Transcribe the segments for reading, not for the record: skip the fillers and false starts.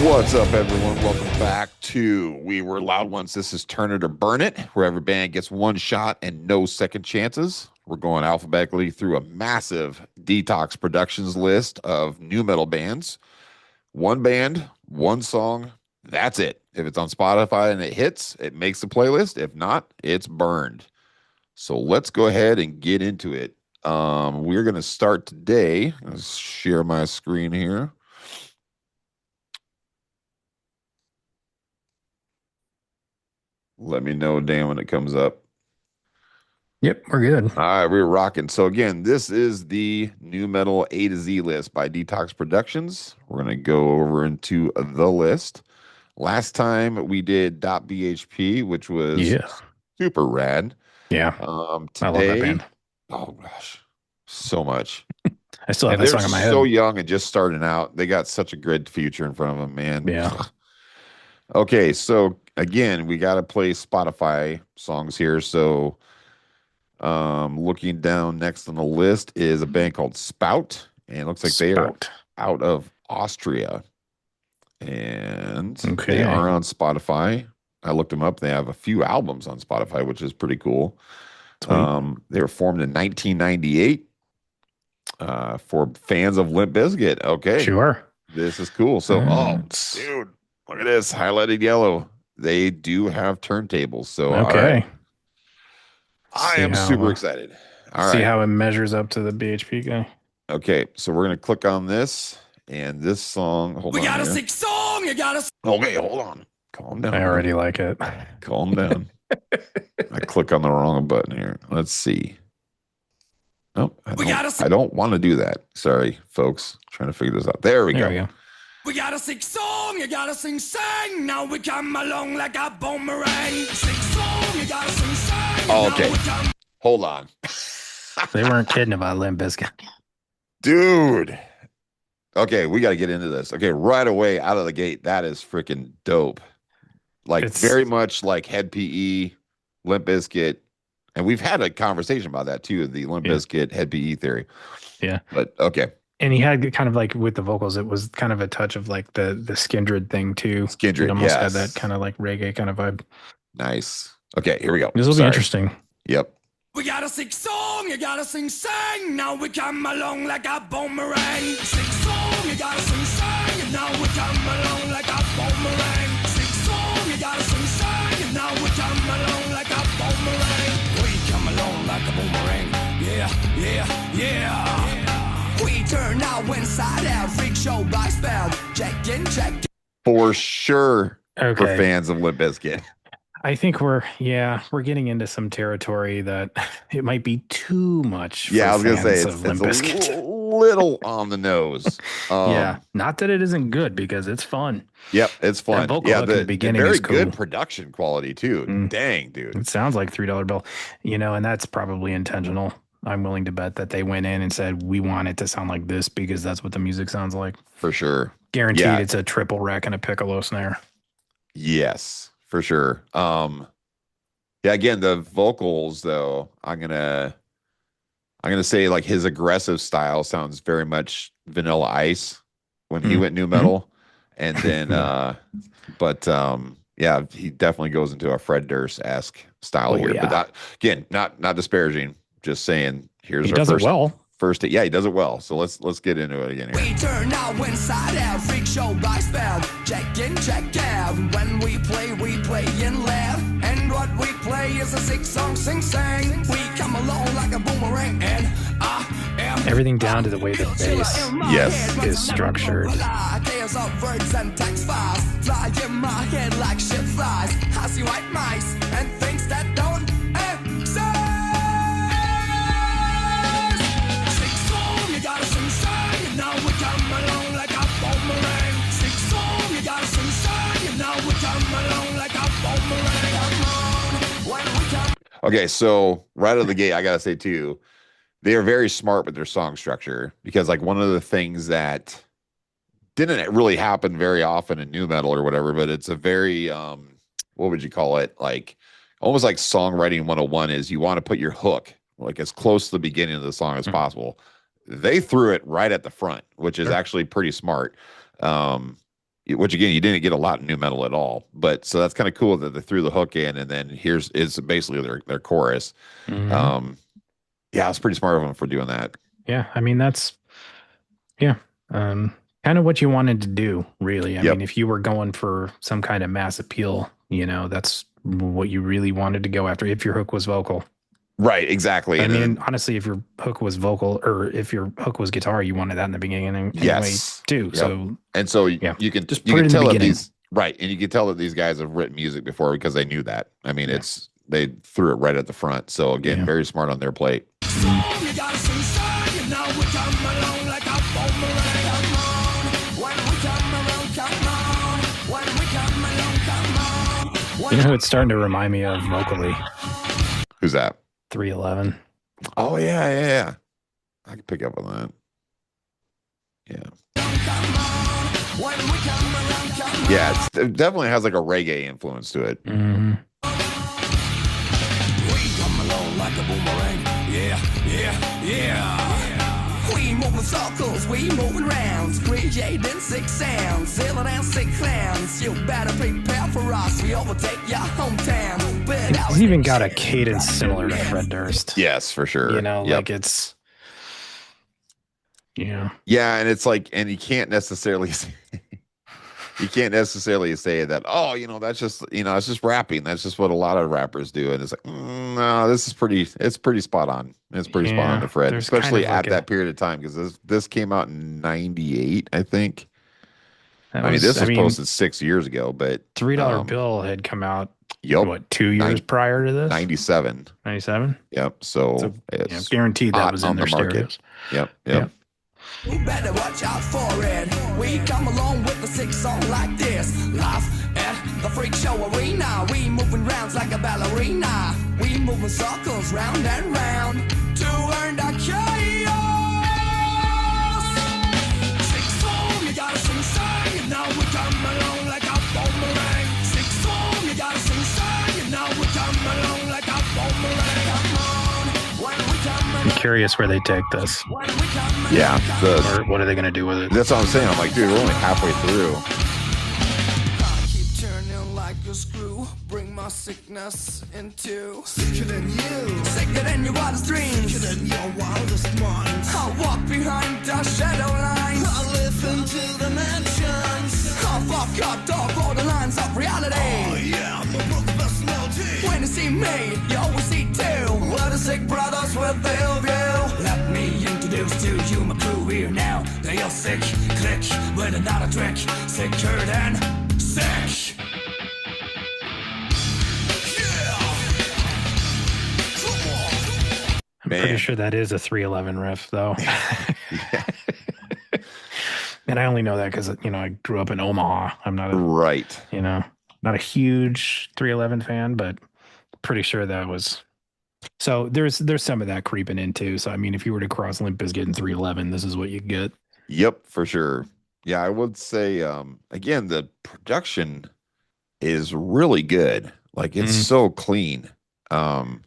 What's up, everyone? Welcome back to We Were Loud Ones. This is Turn It or Burn It, where every band gets one shot and no second chances. We're going alphabetically through a massive Detox Productions list of new metal bands. One band, one song, that's it. If it's on Spotify and it hits, it makes the playlist. If not, it's burned. So let's go ahead and get into it. We're going to start today. Let's share my screen here. Let me know, Dan, when it comes up. Yep, we're good. All right, we're rocking. So again, this is the new metal A to Z list by Detox Productions. We're going to go over into the list. Last time we did .bhp, which was super rad. Yeah. Today, I love that band. Oh gosh, so much. I still have And that song in my head. They're so young and just starting out. They got such a great future in front of them, man. Yeah. Okay, so again, we got to play Spotify songs here. So looking down next on the list is a band called sPout, and it looks like they are out of Austria. And they are on Spotify. I looked them up. They have a few albums on Spotify, which is pretty cool. They were formed in 1998 for fans of Limp Bizkit. Okay. Sure. This is cool. So, dude, look at this, highlighted yellow. They do have turntables. So, okay. I am super excited. See how it measures up to the BHP guy. Okay, so we're going to click on this, and this song, hold on. We got a Sicksong. You got to. Okay, hold on. Calm down. I already like it. Calm down. I click on the wrong button here. Let's see. Nope, I don't want to do that. Sorry, folks. Trying to figure this out. There we go. We gotta sing song, you gotta sing sang. Now we come along like a boomerang. Sing song, you gotta sing sang. Oh, okay. Hold on. They weren't kidding about Limp Bizkit. Dude. Okay, we gotta get into this. Okay, right away out of the gate, that is freaking dope. Like it's very much like Head PE, Limp Bizkit. And we've had a conversation about that too, the Limp Bizkit Head PE theory. Yeah. But okay. And he had kind of like with the vocals, it was kind of a touch of like the Skindred thing too. Skindred, it almost had that kind of like reggae kind of vibe. Nice. Okay, here we go. This will be interesting. Yep. We gotta sing song, you gotta sing sang. Now we come along like a boomerang. Sing song, you gotta sing sang. Now we come along like a boomerang. Sing song, you gotta sing sang. Now we come along like a boomerang. We come along like a boomerang. Yeah, yeah, yeah. We turn now inside out, freak show by spell. Check in. For sure. Okay. For fans of Limp Bizkit. I think we're getting into some territory that it might be too much. Yeah, I was gonna say it's a little on the nose. Yeah, not that it isn't good because it's fun. Yep, it's fun. That vocal hook at the beginning very is cool. Good production quality too. Dang, dude, it sounds like $3 bill. And that's probably intentional. I'm willing to bet that they went in and said, we want it to sound like this because that's what the music sounds like. For sure. Guaranteed it's a triple rack and a piccolo snare. Yes, for sure. Yeah, again, the vocals though, I'm gonna say like his aggressive style sounds very much Vanilla Ice when he went new metal. And then yeah, he definitely goes into a Fred Durst-esque style here. Yeah. But not disparaging. Just saying, here's our first. Yeah, he does it well. So let's get into it again here. We turn now inside out, freak show by spell. Check in, check out. When we play and laugh. And what we play is a Sicksong, sing sang. We come along like a boomerang, and everything down to the way the bass is structured. Chaos of words and text files fly in my head like shit flies. I see white mice and things that don't exist. Sicksong, you gotta sing sang. Now we come along like a boomerang. Sicksong, you gotta sing sang. Now we come along like a boomerang. Come on, when we come. Okay, so right out of the gate, I gotta say too, they are very smart with their song structure because like one of the things that didn't really happen very often in new metal or whatever, but it's a very what would you call it, like almost like songwriting 101 is you want to put your hook like as close to the beginning of the song as possible. They threw it right at the front, which is actually pretty smart. which again, you didn't get a lot in new metal at all. But so that's kind of cool that they threw the hook in, and then here's is basically their chorus. Mhm. Yeah, it's pretty smart of them for doing that. Yeah, I mean that's kind of what you wanted to do, really. I Yep. mean, if you were going for some kind of mass appeal, that's what you really wanted to go after. If your hook was vocal, Right, exactly. I And mean, then, honestly, if your hook was vocal or if your hook was guitar, you wanted that in the beginning anyway, yes, too. Yep. So and so yeah, you can just you put it can in the tell that beginning. these right, and you can tell that these guys have written music before because they knew that. I mean, they threw it right at the front. So again, Yeah. very smart on their plate. Song, you gotta sing song, and now we come along like a boomerang. Come on, when we come around, come on, when we come along, come on. You know who it's starting to remind me of vocally? Who's that? 311. Oh yeah. I can pick up on that. Yeah. When we come around, come on. Yeah, it definitely has like a reggae influence to it. Mm-hmm. We come along like a boomerang. Yeah. We moving circles, we moving rounds. 3J then 6 sounds, 0 and 6 clowns. You better prepare for us. We overtake your hometown. But He's even got a cadence similar to Fred Durst. Yes, for sure. Yep. Like it's. Yeah. Yeah, and it's like, and you can't necessarily say that, oh, that's just, it's just rapping. That's just what a lot of rappers do. And it's like, no, it's pretty spot on. It's pretty spot on to Fred, there's especially kind of like at that period of time, because this came out in 98, I think. That This was posted 6 years ago, but $3 bill had come out, yep, what, 2 years prior to this? 97. 97? Yep. So it's guaranteed that hot was on in their the market. stereos. Yep. you better watch out for it. We come along with the Sicksong like this. Live at the freak show arena. We moving rounds like a ballerina. We moving circles round and round to earn the chaos. Sicksong, you gotta sing, and now we come along like a boomerang. Sicksong, you gotta sing, and now we come along like a boomerang. Come on, when we come I'm along, curious where they take this. when we come along. Yeah. Or what are they going to do with it? That's what I'm saying. I'm like, dude, we're only halfway through. I keep turning like a screw. Bring my sickness into sicker than your wildest dreams, sicker than your wildest minds. I walk behind the shadow lines. I live into the mansions. I fuck up the borderlines of reality. Oh yeah, I'm a broke personality. When you see me, you always see two. We're the sick brothers with the ill view. Let me introduce to you my crew here now. They are sick, click with another trick. Sicker than sick. I'm Man. pretty sure that is a 311 riff, though. And I only know that because, I grew up in Omaha. I'm not Right. not a huge 311 fan, but pretty sure that was. So there's some of that creeping in too. So I mean, if you were to cross Limp Bizkit and 311, this is what you get. Yep, for sure. Yeah, I would say again, the production is really good. Like it's so clean. And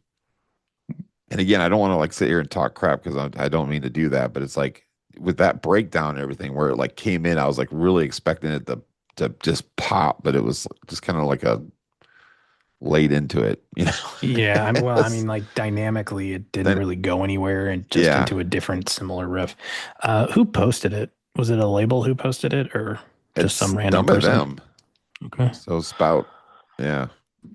again, I don't want to like sit here and talk crap because I don't mean to do that, but it's like with that breakdown and everything where it like came in, I was like really expecting it to just pop, but it was just kind of like a laid into it, Yeah, I mean, like dynamically, it didn't really go anywhere and just into a different similar riff. Who posted it? Was it a label who posted it, or just It's some random done by person? them. Okay, So sPout, yeah.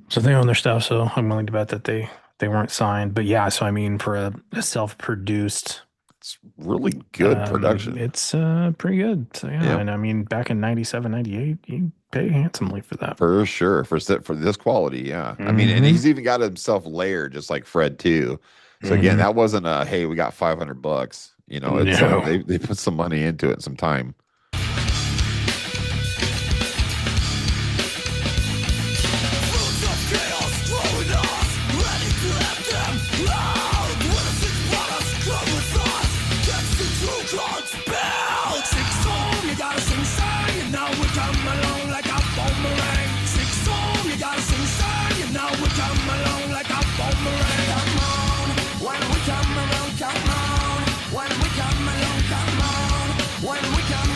so they own their stuff. So I'm willing to bet that they weren't signed. But yeah, so I mean, for a self-produced, It's really good production. it's pretty good. So yeah, and I mean, back in 97, 98, you pay handsomely for that. For sure. For this quality, yeah. I mean, and he's even got himself layered just like Fred too. So again, that wasn't a hey, we got $500. It's No. they put some money into it and some time. Fruits of chaos throwing us, ready to have them loud. When the six brothers come with us, catch the true cards bound. Sicksong, you gotta sing, and now we come along like a boomerang. Sicksong, you gotta sing, and now we come along like a boomerang. Come on, when we come around, come on. When we come along, come on. When we come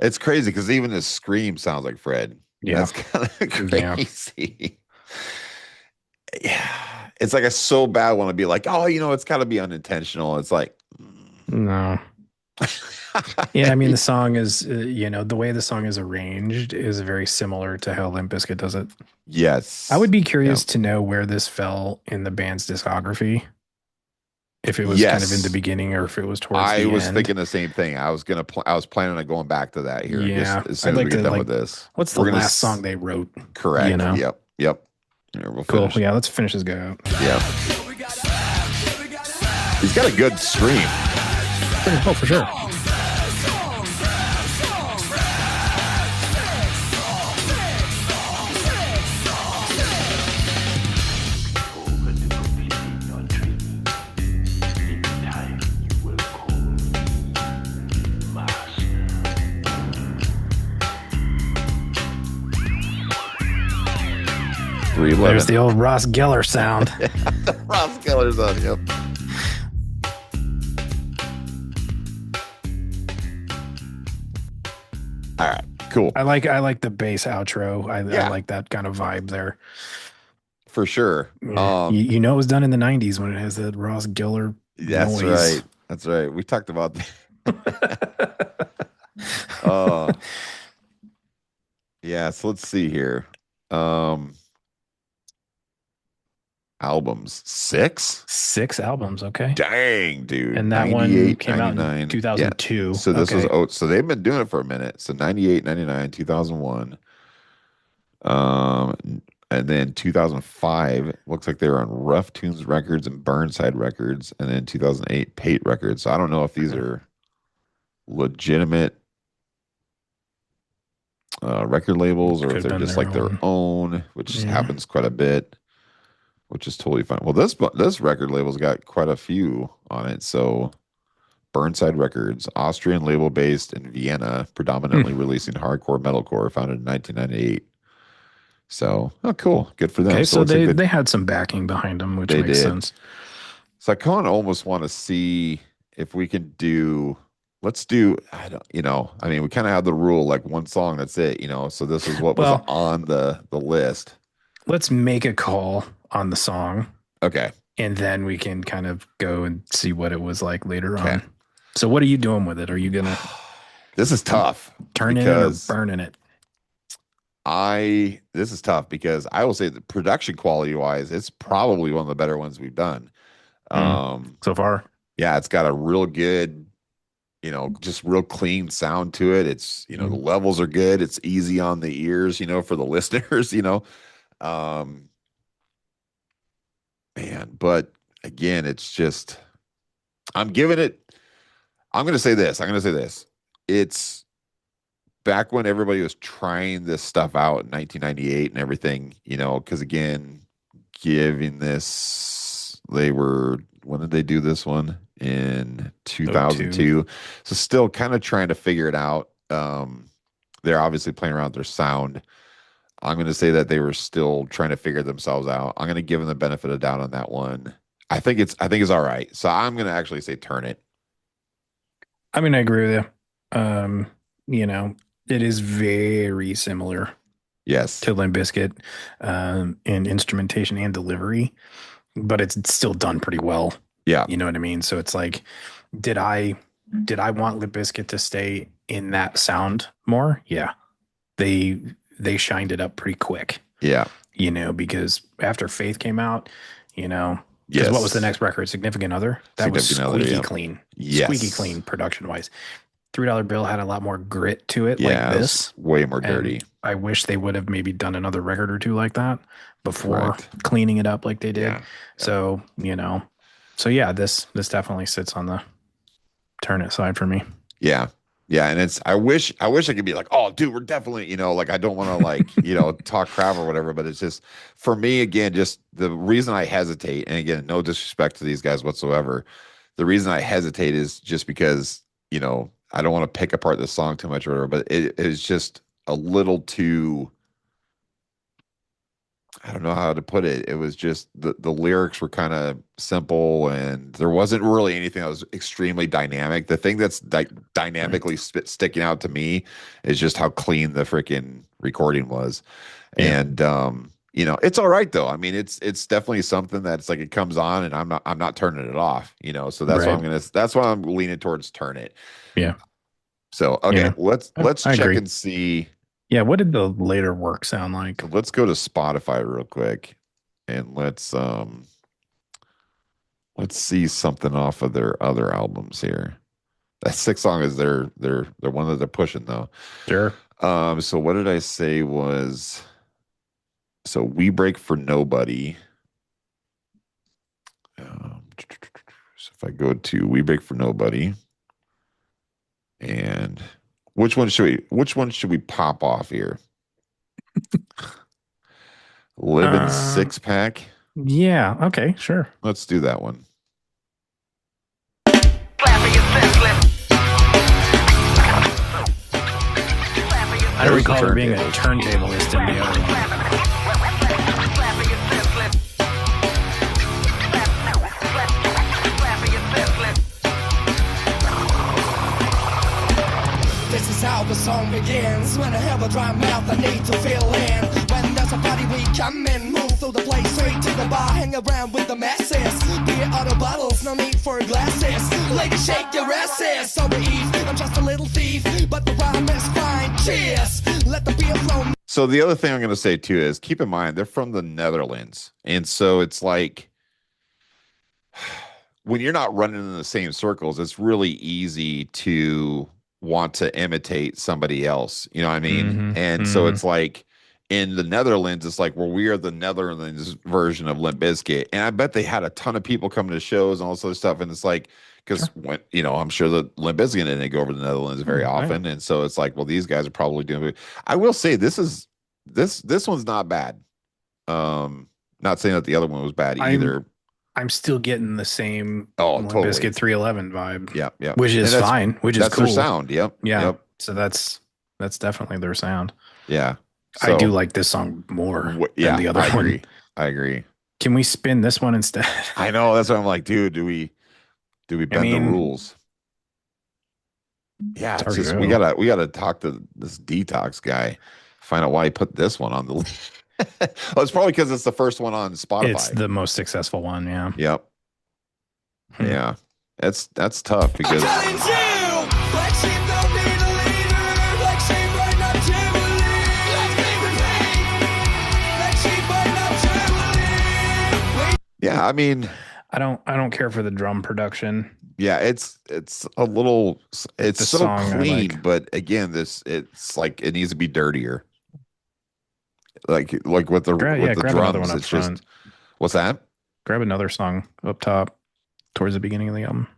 It's crazy because even his scream sounds like Fred. Yeah. That's kind of Yeah. crazy. Yeah. It's like I so bad want to be like, oh, it's got to be unintentional. It's like, No. Yeah, I mean the song is, the way the song is arranged is very similar to how Limp Bizkit does it. yes. I would be Yeah. curious to know where this fell in the band's discography. If it was kind of in the Yes. beginning or if it was towards I the was end. thinking the same thing. I was planning on going back to that here. Yeah, Just as soon I'd as like we get to done like. with this. What's the We're gonna last song they wrote? Correct. You know? Yep. Yep. Here, we'll Cool. finish. Yeah, let's finish this guy out. Yeah. He's got a good stream. Oh, for sure. There's the old Ross Geller sound. Ross Geller's on. Yep. All right. Cool. I like the bass outro. I like that kind of vibe there. For sure. Yeah. You know it was done in the 90s when it has that Ross Geller That's noise. right. That's right. We talked about that. Yeah, so let's see here. Albums. 6? 6 albums, okay. Dang, dude. And that one came out in 2002. Yeah. So this was so they've been doing it for a minute. So 98, 99, 2001. And then 2005 looks like they were on Rough Tunes Records and Burnside Records, and then 2008 Pate Records. So I don't know if these are legitimate record labels or if they're just like their own, which happens quite a bit, which is totally fine. Well, this record label's got quite a few on it. So Burnside Records, Austrian label based in Vienna, predominantly releasing hardcore metalcore, founded in 1998. So, oh, cool. Good for them. Okay, so they had some backing behind them, which makes sense. So I kind of almost want to see if we can do, let's do, I mean, we kind of have the rule, like one song, that's it, so this is what was on the list. Let's make a call on the song. Okay. And then we can kind of go and see what it was like later on. So what are you doing with it? Are you going to... This is tough. Turning it or burning it? This is tough because I will say the production quality wise, it's probably one of the better ones we've done. So far. Yeah, it's got a real good, just real clean sound to it. It's, the levels are good. It's easy on the ears, for the listeners, man, but again, it's just, I'm going to say this. It's back when everybody was trying this stuff out in 1998 and everything, because again, when did they do this one? In 2002. So still kind of trying to figure it out. They're obviously playing around with their sound. I'm going to say that they were still trying to figure themselves out. I'm going to give them the benefit of doubt on that one. I think it's all right. So I'm going to actually say turn it. I mean, I agree with you. It is very similar. Yes. To Limp Bizkit in instrumentation and delivery, but it's still done pretty well. Yeah. You know what I mean? So it's like, did I want Limp Bizkit to stay in that sound more? Yeah. They shined it up pretty quick. Yeah. Because after Faith came out, because yes. What was the next record? Significant Other? That was squeaky clean. Yes. Squeaky clean production-wise. $3 Bill had a lot more grit to it, like this. Way more dirty. And I wish they would have maybe done another record or two like that before cleaning it up like they did. Yeah. So, this definitely sits on the turn it side for me. Yeah. Yeah. And I wish I could be like, oh, dude, we're definitely, I don't want to talk crap or whatever, but it's just, for me, again, just the reason I hesitate, and again, no disrespect to these guys whatsoever. The reason I hesitate is just because, I don't want to pick apart this song too much or whatever, but it is just a little too, I don't know how to put it. It was just the lyrics were kind of simple, and there wasn't really anything that was extremely dynamic. The thing that's dynamically sticking out to me is just how clean the freaking recording was. Yeah. And you know, it's all right though. I mean, it's definitely something that's like it comes on, and I'm not turning it off. You know, so that's why that's why I'm leaning towards turn it. Yeah. So okay, Yeah. let's I check agree. and see. Yeah, what did the later work sound like? Let's go to Spotify real quick, and let's see something off of their other albums here. That Sicksong is their one that they're pushing though. Sure. So what did I say was? So We Break for Nobody. So if I go to We Break for Nobody, and which one should we pop off here? Living Six Pack. Yeah. Okay. Sure. Let's do that one. I don't recall there being a turntablist in the other one. This is how the song begins. When I have a dry mouth, I need to fill in. When there's a party, we come in, move through the place, straight to the bar, hang around with the masses. Beer out of bottles, no need for glasses. Ladies, shake your asses. Sorry, Eve, I'm just a little thief, but the rhyme is fine. Cheers, let the beer flow. So the other thing I'm going to say too is keep in mind they're from the Netherlands, and so it's like when you're not running in the same circles, it's really easy to want to imitate somebody else. You know what I mean? And so it's like in the Netherlands, it's like, well, we are the Netherlands version of Limp Bizkit. And I bet they had a ton of people coming to shows and all this other stuff. And it's like, because when, you know, I'm sure the Limp Bizkit didn't go over to the Netherlands very often. And so it's like, well, these guys are probably doing it. I will say this one's not bad. Not saying that the other one was bad either. I'm still getting the same Limp Bizkit 311 vibe. Yeah, yeah. Which is fine. Which is cool. That's their sound. Yep. Yeah. Yep. So that's definitely their sound. Yeah. So, I do like this song more than the other one. I agree. Can we spin this one instead? I know. That's what I'm like, dude. Do we bend the rules? Yeah, it's just, we gotta talk to this Detox guy, find out why he put this one on the list. Well, it's probably because it's the first one on Spotify. It's the most successful one, yeah. Yep. Yeah. That's tough because yeah, I mean, I don't care for the drum production. Yeah, it's a little it's so clean, but again, it's like it needs to be dirtier. Like with the drums, it's just what's that? Grab another song up top towards the beginning of the album.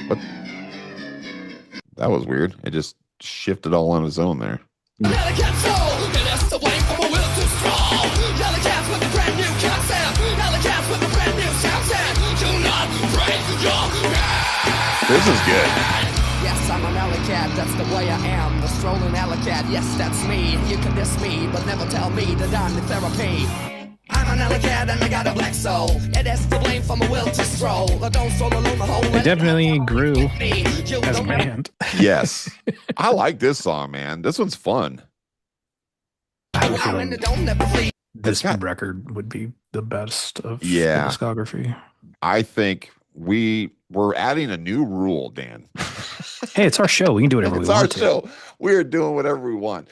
What? That was weird. It just shifted all on its own there. This is good. Yes, I'm an alley cat, that's the way I am. The strolling alley cat, yes, that's me. You can diss me, but never tell me that I'm in therapy. I'm an alley cat and I got a black soul. It is to blame for my will to stroll. I don't stroll alone the whole way. They definitely grew as a band. Yes. I like this song, man. This one's fun. This record would be the best of the discography. I think we're adding a new rule, Dan. Hey, it's our show. We can do whatever we want. It's our show. We're doing whatever we want.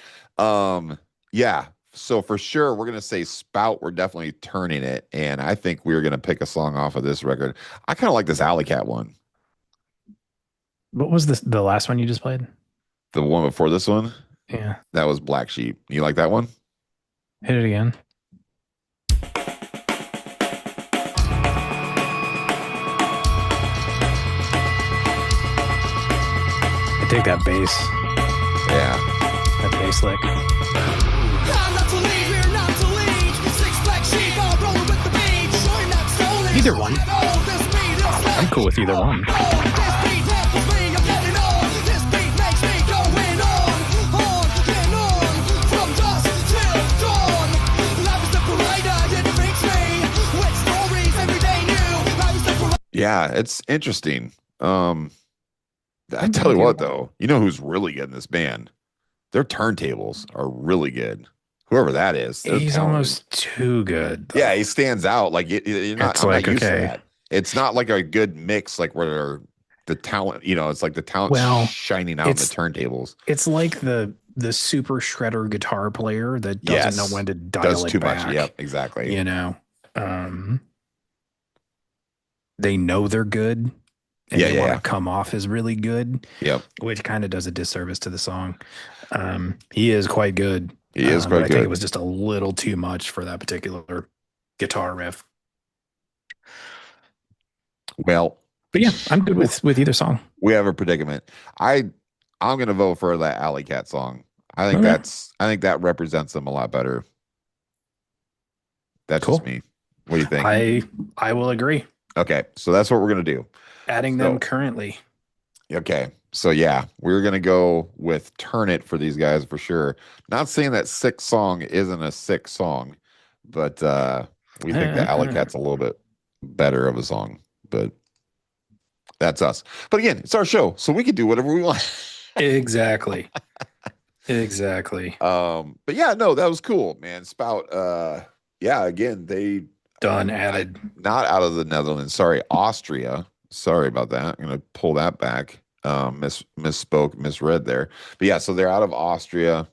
Yeah. So for sure, we're gonna say Spout. We're definitely turning it, and I think we're gonna pick a song off of this record. I kind of like this Alley Cat one. What was the last one you just played? The one before this one? Yeah. That was Black Sheep. You like that one? Hit it again. I take that bass. Yeah. That bass lick. Either one. I'm cool with either one. Yeah, it's interesting. I tell you what, though, you know who's really good in this band? Their turntables are really good. Whoever that is, he's almost too good. Though. Yeah, he stands out. Like you're not. I'm not used to that. It's not like a good mix, like where the talent. It's like the talent shining out in the turntables. It's like the super shredder guitar player that doesn't know when to dial it back. Yep, exactly. They know they're good. And they want to come off as really good. Yep. Which kind of does a disservice to the song. He is quite good. He is quite good. I think it was just a little too much for that particular guitar riff. Well, but yeah, I'm good with either song. We have a predicament. I'm gonna vote for that Alley Cat song. I think I think that represents them a lot better. That's cool. Just me. What do you think? I will agree. Okay, so that's what we're gonna do. Adding them currently. Okay, so yeah, we're gonna go with "Turn It" for these guys for sure. Not saying that Sicksong isn't a sick song, but we think that Alley Cat's a little bit better of a song. But that's us. But again, it's our show, so we can do whatever we want. Exactly. Exactly. But yeah, no, that was cool, man. sPout. Yeah, again, they added. Not out of the Netherlands. Sorry, Austria. Sorry about that. I'm gonna pull that back. Misspoke, misread there. But yeah, so they're out of Austria.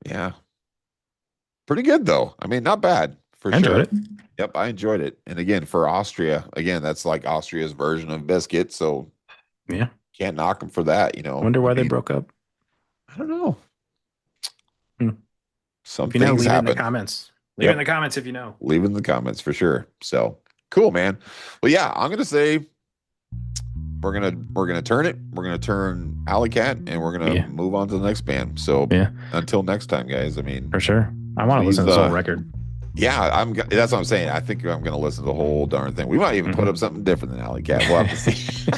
Yeah. Pretty good though. I mean, not bad for sure. Enjoyed it. Yep, I enjoyed it. And again, for Austria, that's like Austria's version of Biscuit. So yeah, can't knock them for that. Wonder why they broke up. I don't know. Some things happen. Leave in the comments. Leave in the comments if you know. Leave in the comments for sure. So cool, man. Well, yeah, I'm gonna say we're gonna turn it. We're gonna turn Alley Cat, and we're gonna move on to the next band. So until next time, guys. I mean, for sure. I want to listen to this whole record. Yeah, that's what I'm saying. I think I'm gonna listen to the whole darn thing. We might even put up something different than Alley Cat. We'll have to see.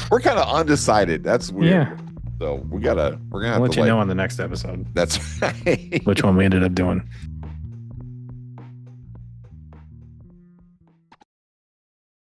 We're kind of undecided. That's weird. Yeah. So we're gonna have to let you know on the next episode. That's right. Which one we ended up doing.